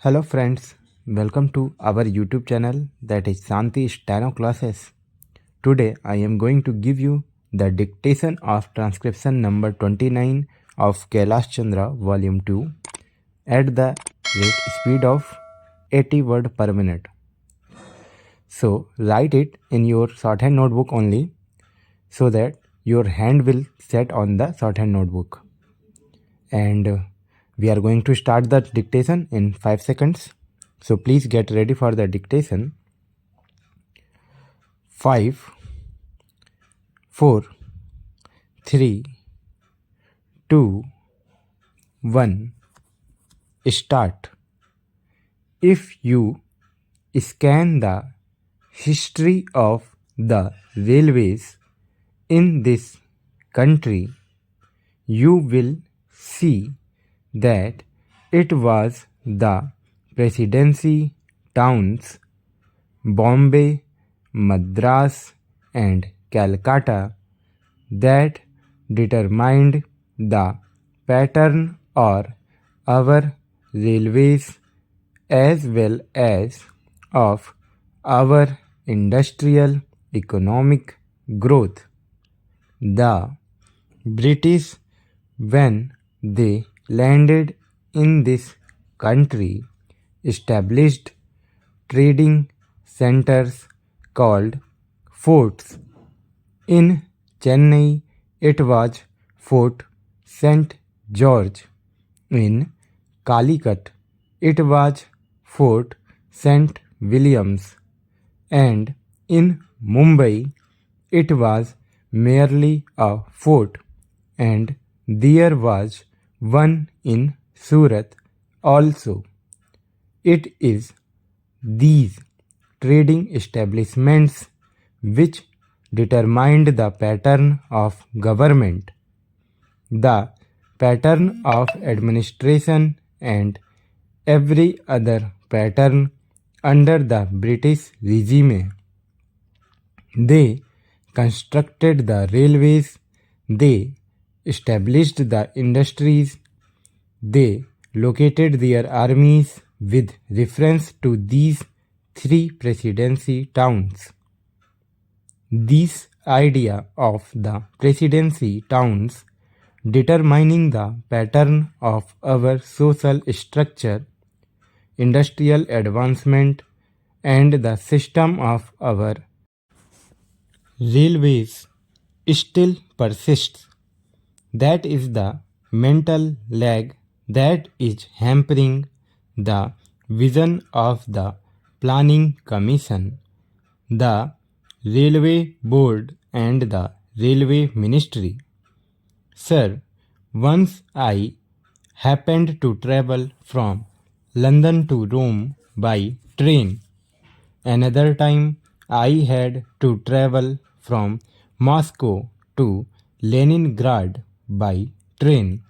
Hello friends, welcome to our YouTube channel that is Santi Steno classes. Today I am going to give you the dictation of transcription number 29 of Kailash Chandra volume 2 at the rate speed of 80 word per minute. So write it in your shorthand notebook only so that your hand will set on the shorthand notebook. And we are going to start the dictation in 5 seconds. So please get ready for the dictation. 5, 4, 3, 2, 1. Start. If you scan the history of the railways in this country, you will see that it was the presidency towns Bombay, Madras and Calcutta that determined the pattern of our railways as well as of our industrial economic growth. The British, when they landed in this country, established trading centers called forts. In Chennai, it was Fort St. George. In Calicut, it was Fort St. Williams. And in Mumbai, it was merely a fort, and there was one in Surat also. It is these trading establishments which determined the pattern of government, the pattern of administration, and every other pattern under the British regime. They constructed the railways, they established the industries, they located their armies with reference to these three presidency towns. This idea of the presidency towns determining the pattern of our social structure, industrial advancement, and the system of our railways still persists. That is the mental lag that is hampering the vision of the Planning Commission, the Railway Board, and the Railway Ministry. Sir, once I happened to travel from London to Rome by train. Another time I had to travel from Moscow to Leningrad by train.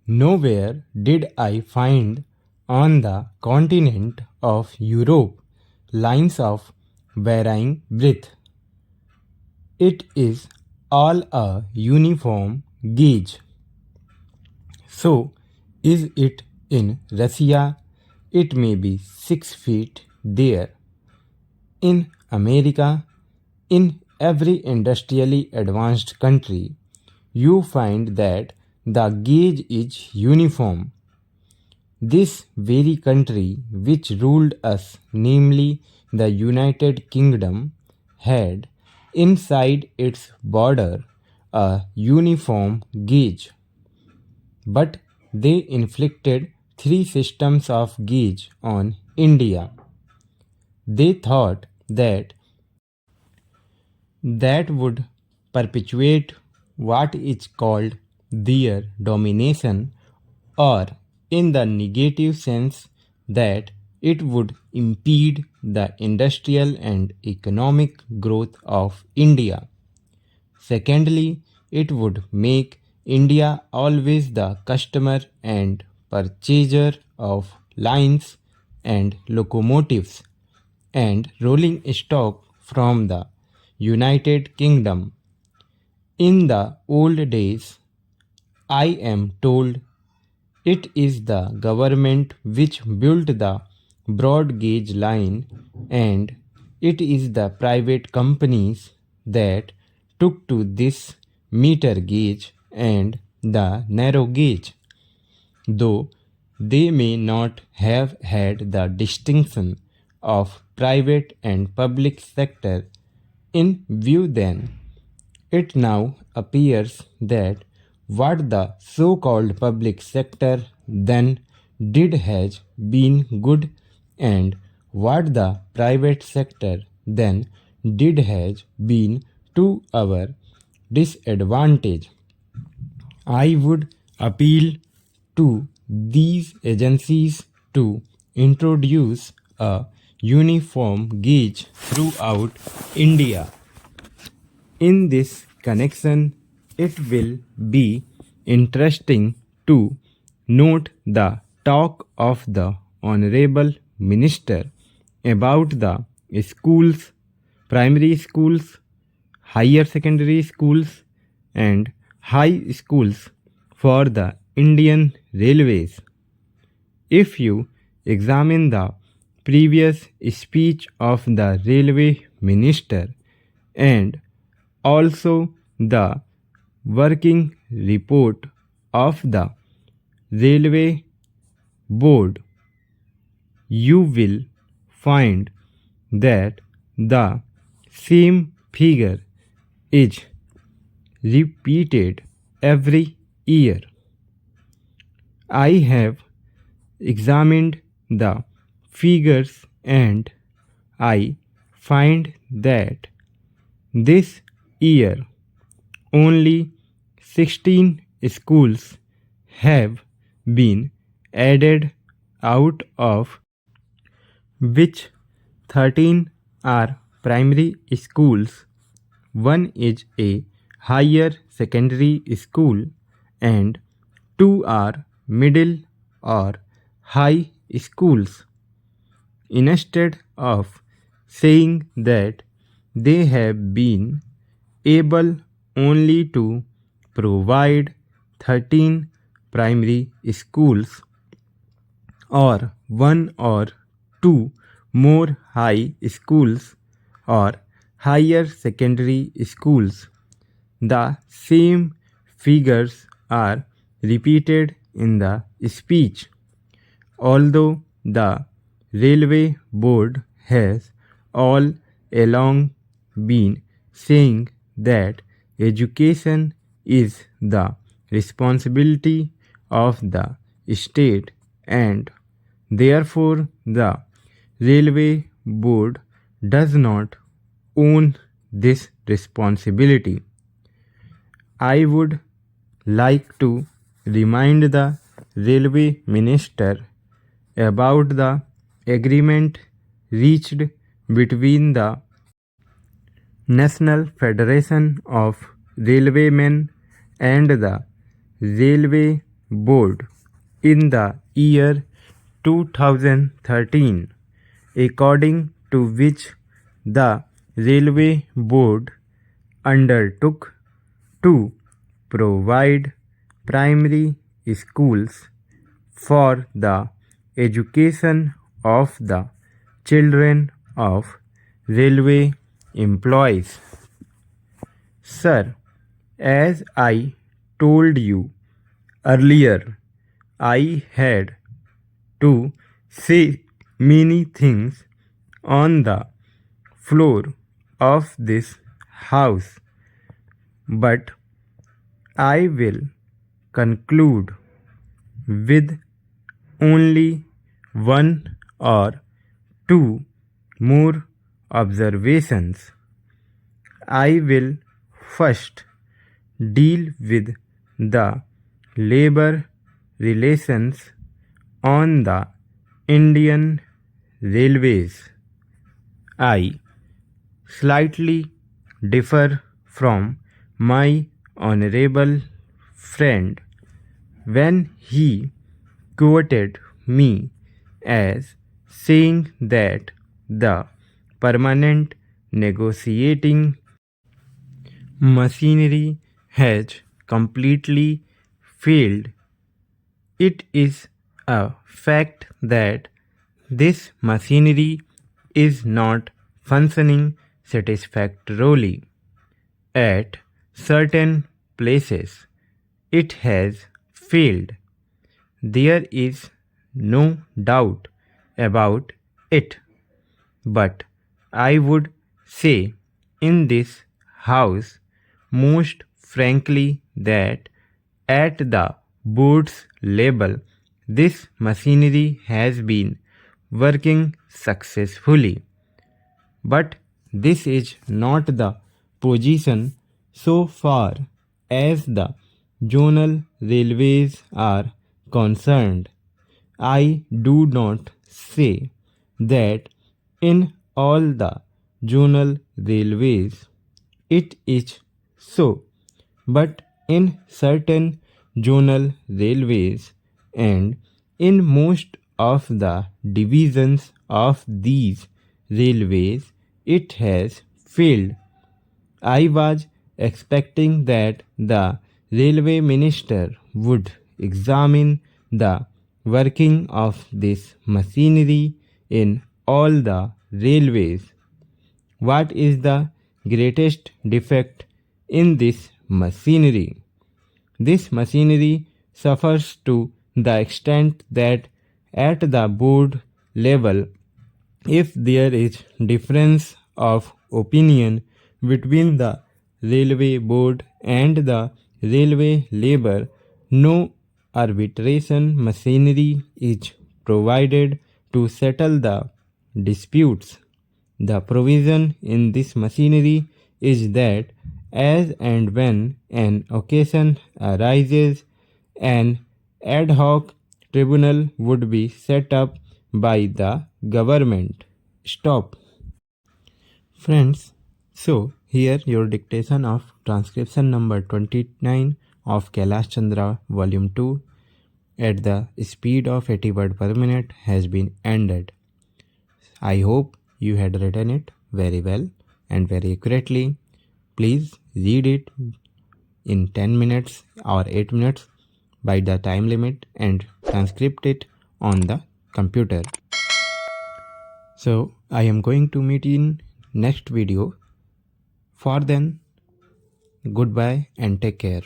Nowhere did I find on the continent of Europe lines of varying breadth. It is all a uniform gauge. So is it in Russia? It may be 6 feet there. In America, in every industrially advanced country, you find that the gauge is uniform. This very country which ruled us, namely the United Kingdom, had inside its border a uniform gauge. But they inflicted 3 systems of gauge on India. They thought that would perpetuate what is called their domination, or in the negative sense that it would impede the industrial and economic growth of India. Secondly, it would make India always the customer and purchaser of lines and locomotives and rolling stock from the United Kingdom. In the old days, I am told It is the government which built the broad gauge line, and it is the private companies that took to this meter gauge and the narrow gauge, though they may not have had the distinction of private and public sector in view then. It now appears that what the so-called public sector then did has been good, and what the private sector then did has been to our disadvantage. I would appeal to these agencies to introduce a uniform gauge throughout India. In this connection, it will be interesting to note the talk of the Honorable Minister about the schools, primary schools, higher secondary schools, and high schools for the Indian Railways. If you examine the previous speech of the Railway Minister and also the working report of the Railway Board, you will find that the same figure is repeated every year. I have examined the figures and I find that this year only 16 schools have been added, out of which 13 are primary schools, one is a higher secondary school, and 2 are middle or high schools. Instead of saying that they have been able only to provide 13 primary schools or 1 or 2 more high schools or higher secondary schools, the same figures are repeated in the speech. Although the Railway Board has all along been saying that education is the responsibility of the state and therefore the Railway Board does not own this responsibility, I would like to remind the Railway Minister about the agreement reached between the National Federation of Railwaymen and the Railway Board in the year 2013, according to which the Railway Board undertook to provide primary schools for the education of the children of railway employees. Sir, as I told you earlier, I had to say many things on the floor of this house, but I will conclude with only 1 or 2 more observations. I will first deal with the labor relations on the Indian Railways. I slightly differ from my honorable friend when he quoted me as saying that the permanent negotiating machinery has completely failed It is a fact that this machinery is not functioning satisfactorily. At certain places, it has failed. There is no doubt about it. But I would say in this house most frankly that at the board's level this machinery has been working successfully. But this is not the position so far as the zonal railways are concerned. I do not say that in all the zonal railways it is so, but in certain zonal railways and in most of the divisions of these railways it has failed. I was expecting that the railway minister would examine the working of this machinery in all the railways. What is the greatest defect in this machinery? This machinery suffers to the extent that at the board level, if there is difference of opinion between the railway board and the railway labor, no arbitration machinery is provided to settle the disputes. The provision in this machinery is that as and when an occasion arises, an ad hoc tribunal would be set up by the government. Stop. Friends, so here your dictation of transcription number 29 of Kailash Chandra volume 2 at the speed of 80 words per minute has been ended. I hope you had written it very well and very accurately. Please read it in 10 minutes or 8 minutes by the time limit and transcript it on the computer. So I am going to meet in next video. For then, goodbye and take care.